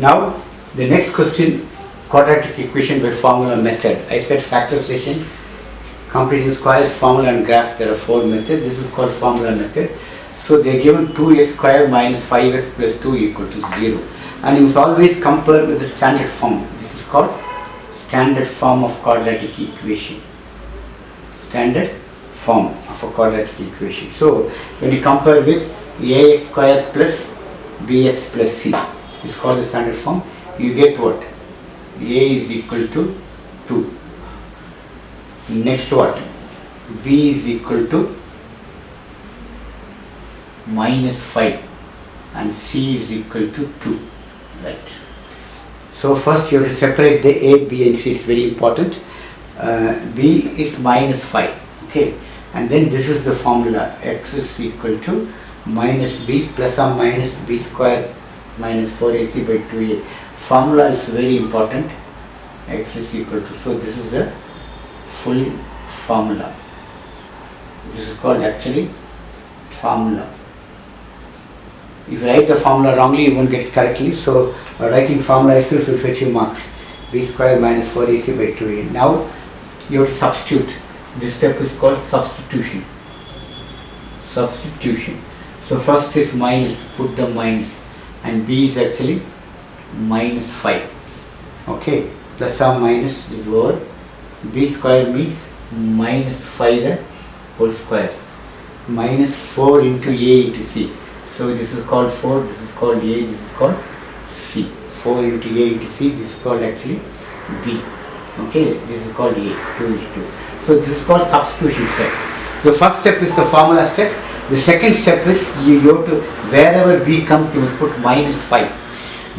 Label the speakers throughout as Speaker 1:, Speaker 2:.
Speaker 1: Now the next question, quadratic equation by formula method. I said factorization, completing squares, formula and graph. There are 4 methods. This is called formula method. So they are given 2x square minus 5x plus 2 equal to 0. And you must always compare with the standard form. This is called standard form of quadratic equation. Standard form of a quadratic equation. So when you compare with ax square plus bx plus c, it's called the standard form. You get what? A is equal to 2. Next what? B is equal to minus 5 and C is equal to 2. Right. So first you have to separate the A, B and C. It's very important. B is minus 5. Okay. And then this is the formula. X is equal to minus B plus or minus B square minus 4AC by 2A. Formula is very important. X is equal to, so this is the full formula. This is called actually formula. If you write the formula wrongly, you won't get it correctly. So writing formula itself will fetch you marks. B square minus 4AC by 2A. Now you have to substitute. This step is called substitution. Substitution. So first is minus, put the minus, and B is actually minus 5. Okay, plus or minus is over. B square means minus 5 the whole square. Minus 4 into A into C. So this is called 4, this is called A, this is called C. 4 into A into C, this is called actually B. Okay, this is called A, 2 into 2. So this is called substitution step. The first step is the formula step. The second step is you have to, wherever B comes you must put minus 5.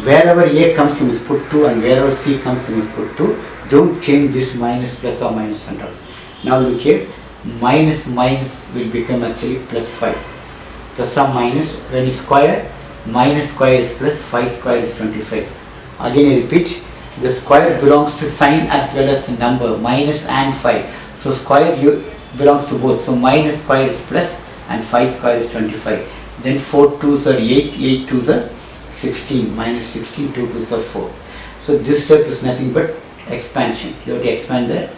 Speaker 1: Wherever A comes you must put 2 and wherever C comes you must put 2. Don't change this minus, plus or minus and all. Now look here, minus minus will become actually plus 5. Plus or minus, when you square, minus square is plus, 5 square is 25. Again I repeat, the square belongs to sign as well as the number, minus and 5. So square belongs to both. So minus square is plus and 5 square is 25. Then 4 2s are 8, 8 2s are 16, minus 16, 2 2s are 4. So this step is nothing but expansion. You have to expand the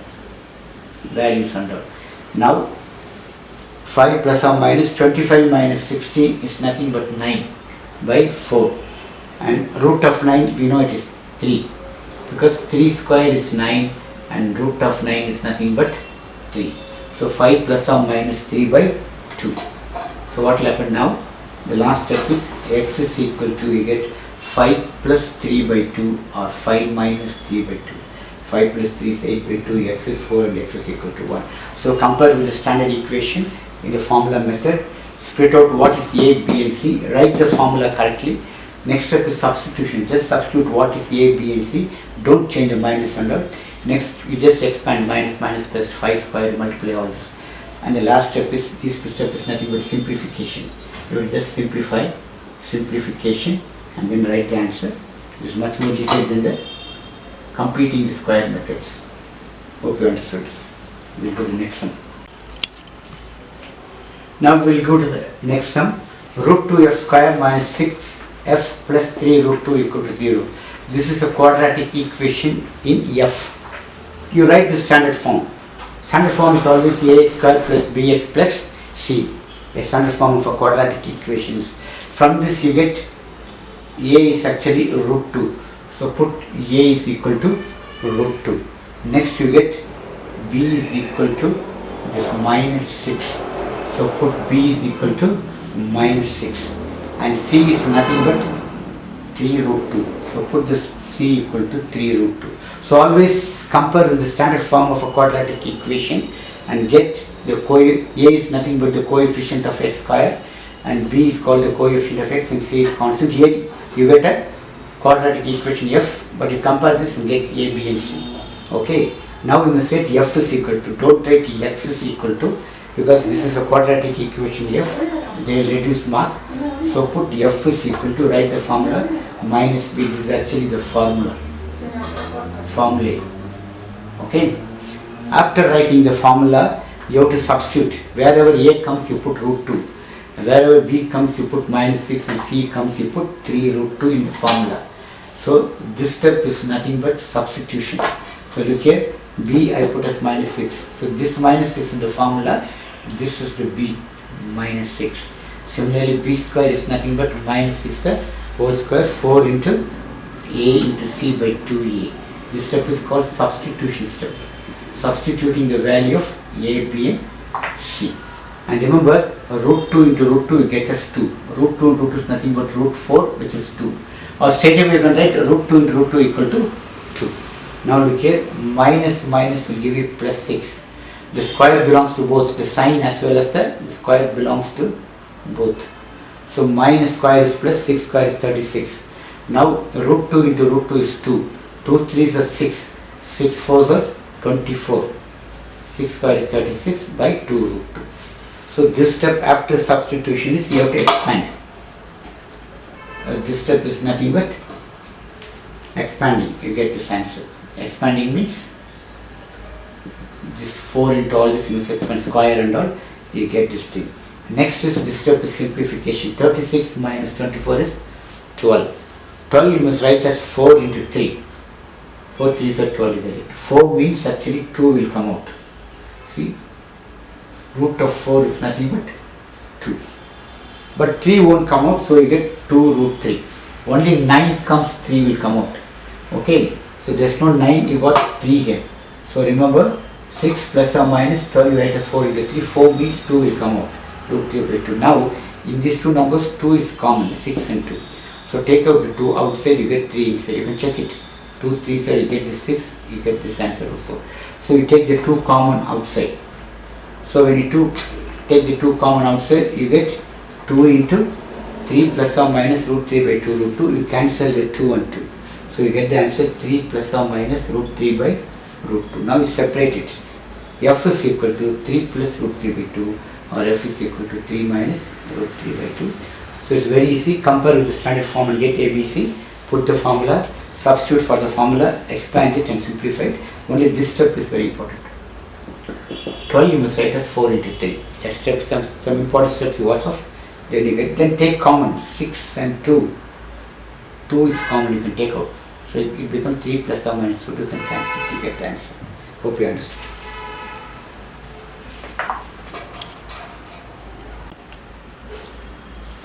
Speaker 1: values under. Now 5 plus or minus 25 minus 16 is nothing but 9 by 4. And root of 9 we know it is 3. Because 3 square is 9 and root of 9 is nothing but 3. So 5 plus or minus 3 by 2. So what will happen now? The last step is x is equal to, you get 5 plus 3 by 2 or 5 minus 3 by 2. 5 plus 3 is 8 by 2, x is 4 and x is equal to 1. So compare with the standard equation in the formula method. Split out what is A, B and C. Write the formula correctly. Next step is substitution. Just substitute what is A, B and C. Don't change the minus under. Next you just expand minus minus plus 5 square, multiply all this. And the last step is, this step is nothing but simplification. You will just simplify, simplification and then write the answer. It is much more detailed than the completing the square methods. Hope you understood this. We will go to the next sum. Now we will go to the next sum. Root 2f square minus 6f plus 3 root 2 equal to 0. This is a quadratic equation in f. You write the standard form. Standard form is always ax square plus bx plus c. A standard form of a quadratic equations. From this you get a is actually root 2. So put a is equal to root 2. Next you get b is equal to this minus 6. So put b is equal to minus 6. And c is nothing but 3 root 2. So put this c equal to 3 root 2. So always compare with the standard form of a quadratic equation and get the a is nothing but the coefficient of x square and b is called the coefficient of x and c is constant. Here you get a quadratic equation f, but you compare this and get a, b and c. Okay. Now you must set f is equal to, don't write x is equal to, because this is a quadratic equation f, they will reduce mark. So put f is equal to, write the formula minus b. This is actually the formula. Okay. After writing the formula, you have to substitute. Wherever a comes you put root 2. Wherever b comes you put minus 6 and c comes you put 3 root 2 in the formula. So this step is nothing but substitution. So look here, b I put as minus 6. So this minus is in the formula, this is the b minus 6. Similarly, b square is nothing but minus 6 the whole square, 4 into a into c by 2a. This step is called substitution step. Substituting the value of a, b and c. And remember, root 2 into root 2 you get as 2. Root 2 into root 2 is nothing but root 4, which is 2. Or straight away you can write root 2 into root 2 equal to 2. Now look here, minus minus will give you plus 6. The square belongs to both, the sign as well as the square belongs to both. So minus square is plus, 6 square is 36. Now root 2 into root 2 is 2. 2 3s are 6. 6 4s are 24. 6 square is 36 by 2 root 2. So this step after substitution is you have to expand. This step is nothing but expanding. You get this answer. Expanding means this 4 into all this, you must expand square and all, you get this thing. Next is this step is simplification. 36 minus 24 is 12. 12 you must write as 4 into 3. 4 3s are 12, you get it. 4 means actually 2 will come out. See, root of 4 is nothing but 2. But 3 won't come out, so you get 2 root 3. Only 9 comes, 3 will come out. Okay, so there's no 9, you got 3 here. So remember, 6 plus or minus 12 you write as 4, you get 3. 4 means 2 will come out. Root 3 by 2. Now, in these two numbers, 2 is common, 6 and 2. So take out the 2 outside, you get 3 inside. You can check it. 2 3 side, you get this 6, you get this answer also. So you take the 2 common outside. So when you take the 2 common outside, you get 2 into 3 plus or minus root 3 by 2 root 2. You cancel the 2 and 2. So you get the answer 3 plus or minus root 3 by root 2. Now you separate it. F is equal to 3 plus root 3 by 2, or F is equal to 3 minus root 3 by 2. So it's very easy. Compare with the standard form and get ABC. Put the formula, substitute for the formula, expand it and simplify it. Only this step is very important. 12 you must write as 4 into 3. That step, some important steps you watch off. Then you get, then take common 6 and 2. 2 is common, you can take out. So it becomes 3 plus or minus 2. You can cancel it, you get the answer. Hope you understood.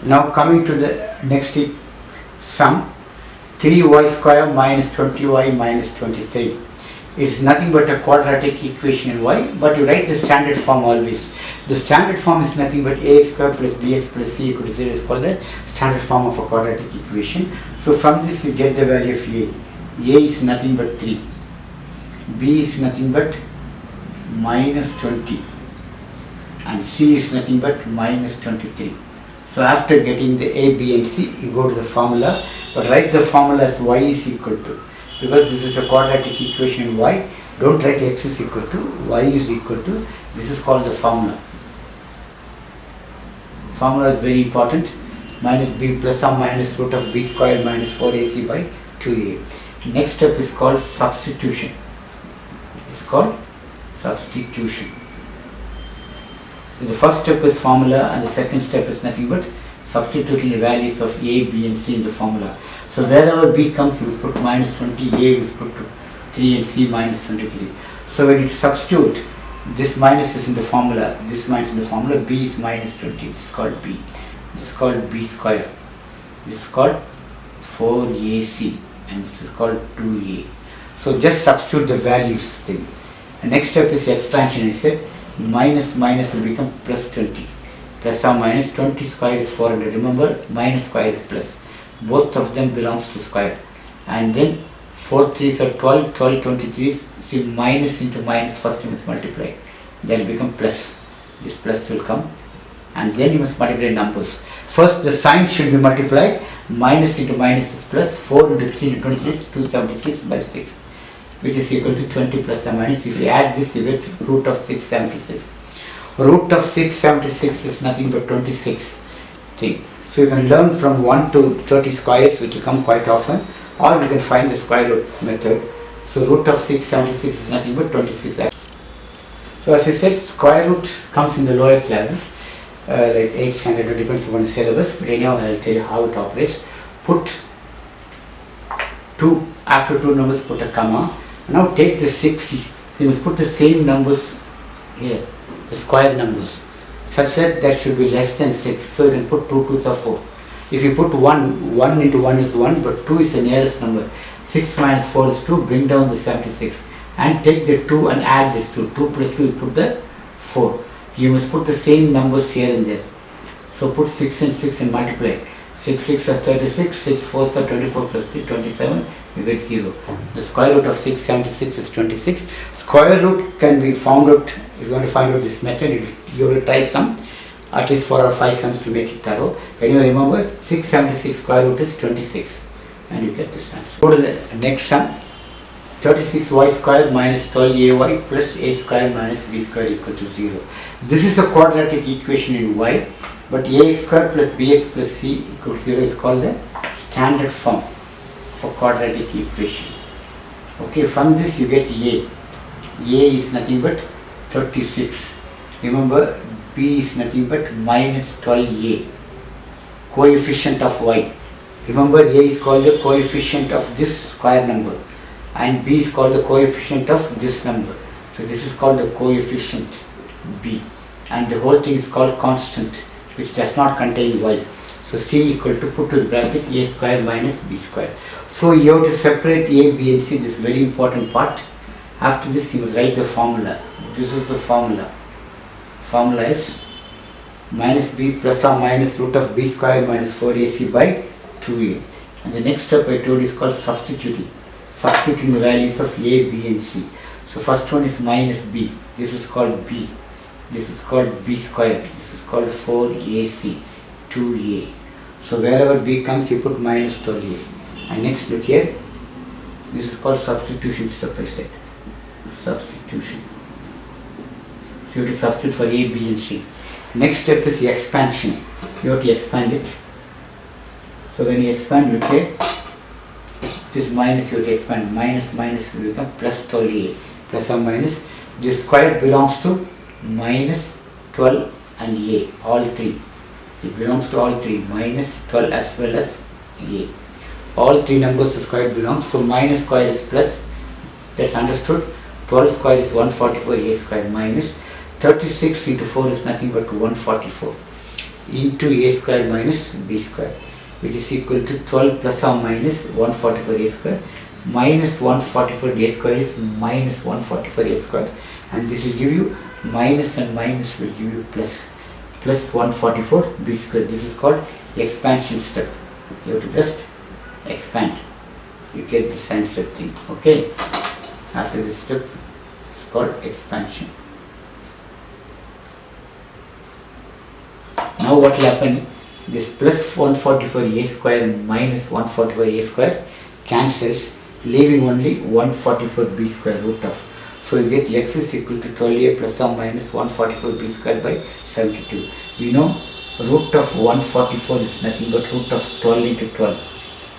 Speaker 1: Now coming to the next sum, 3y square minus 20y minus 23. It's nothing but a quadratic equation in y, but you write the standard form always. The standard form is nothing but ax square plus bx plus c equal to 0 is called the standard form of a quadratic equation. So from this you get the value of a. A is nothing but 3. B is nothing but minus 20. And c is nothing but minus 23. So after getting the a, b and c, you go to the formula, but write the formula as y is equal to, because this is a quadratic equation in y, don't write x is equal to, y is equal to, this is called the formula. Formula is very important, minus b plus or minus root of b square minus 4ac by 2a. Next step is called substitution. It's called substitution. So the first step is formula and the second step is nothing but substituting the values of a, b and c in the formula. So wherever b comes, you will put minus 20, a will put 3 and c minus 23. So when you substitute, this minus is in the formula, this minus in the formula, b is minus 20, this is called b. This is called b square. This is called 4ac and this is called 2a. So just substitute the values thing. The next step is expansion. I said minus minus will become plus 20. Plus or minus 20 square is 400. Remember, minus square is plus. Both of them belongs to square. And then 4 3s are 12, 12 23s. See, minus into minus, first you must multiply. Then it will become plus. This plus will come. And then you must multiply numbers. First the sign should be multiplied. Minus into minus is plus. 4 into 3 into 23 is 276 by 6. Which is equal to 20 plus or minus. If you add this, you get root of 676. Root of 676 is nothing but 26 thing. So you can learn from 1 to 30 squares, which will come quite often, or you can find the square root method. So root of 676 is nothing but 26. So as I said, square root comes in the lower classes, like 8th standard, it depends upon the syllabus, but anyhow I will tell you how it operates. Put 2, after 2 numbers put a comma. Now take the 6, so you must put the same numbers here, the square numbers, such that should be less than 6, so you can put 2 2s are 4. If you put 1 into 1 is 1, but 2 is the nearest number. 6 minus 4 is 2, bring down the 76 and take the 2 and add this 2. 2 plus 2, you put the 4. You must put the same numbers here and there. So put 6 and 6 and multiply. 6 6 are 36, 6 4 are 24 plus 3, 27, you get 0. The square root of 676 is 26. Square root can be found out, if you want to find out this method, you will try some, at least 4 or 5 sums to make it thorough. Anyway, remember 676 square root is 26 and you get this answer. Go to the next sum. 36y square minus 12ay plus a square minus b square equal to 0. This is a quadratic equation in y, but ax square plus bx plus c equal to 0 is called the standard form of a quadratic equation. Okay, from this you get a. A is nothing but 36. Remember, b is nothing but minus 12a, coefficient of y. Remember, a is called the coefficient of this square number and b is called the coefficient of this number. So this is called the coefficient b, and the whole thing is called constant, which does not contain y. So c equal to, put to the bracket, a square minus b square. So you have to separate a, b and c, this is very important part. After this you must write the formula. This is the formula. Formula is minus b plus or minus root of b square minus 4ac by 2a. And the next step I told is called substituting. Substituting the values of a, b and c. So first one is minus b. This is called b. This is called b square. This is called 4ac, 2a. So wherever b comes, you put minus 12a. And next look here. This is called substitution step, I said. Substitution. So you have to substitute for a, b and c. Next step is expansion. You have to expand it. So when you expand, look here. This minus you have to expand. Minus minus will become plus 12a. Plus or minus. This square belongs to minus 12 and a. All three. It belongs to all three. Minus 12 as well as a. All three numbers the square belongs. So minus square is plus. That's understood. 12 square is 144, a square minus 36 into 4 is nothing but 144 into a square minus b square, which is equal to 12 plus or minus 144 a square minus 144 a square is minus 144 a square, and this will give you minus and minus will give you plus 144 b square. This is called expansion step. You have to just expand. You get this answer thing. Okay. After this step, it's called expansion. Now what will happen? This plus 144 a square minus 144 a square cancels, leaving only 144 b square root of. So you get x is equal to 12a plus or minus 144 b square by 72. We know root of 144 is nothing but root of 12 into 12.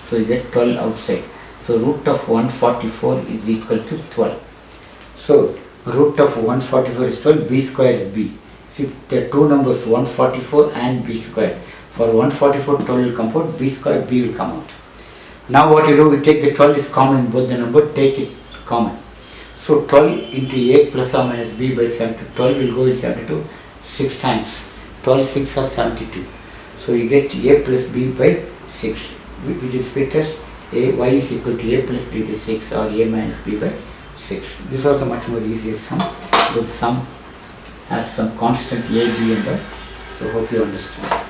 Speaker 1: So you get 12 outside. So root of 144 is equal to 12. So root of 144 is 12, b square is b. See, there are two numbers, 144 and b square. For 144, 12 will come out, b square, b will come out. Now what you do, we take the 12 is common in both the number, take it common. So 12 into a plus or minus b by 72, 12 will go in 72 6 times. 12 6 are 72. So you get a plus b by 6, which is split as a, y is equal to a plus b by 6 or a minus b by 6. This is also much more easier sum, because the sum has some constant a, b and y. So hope you understand.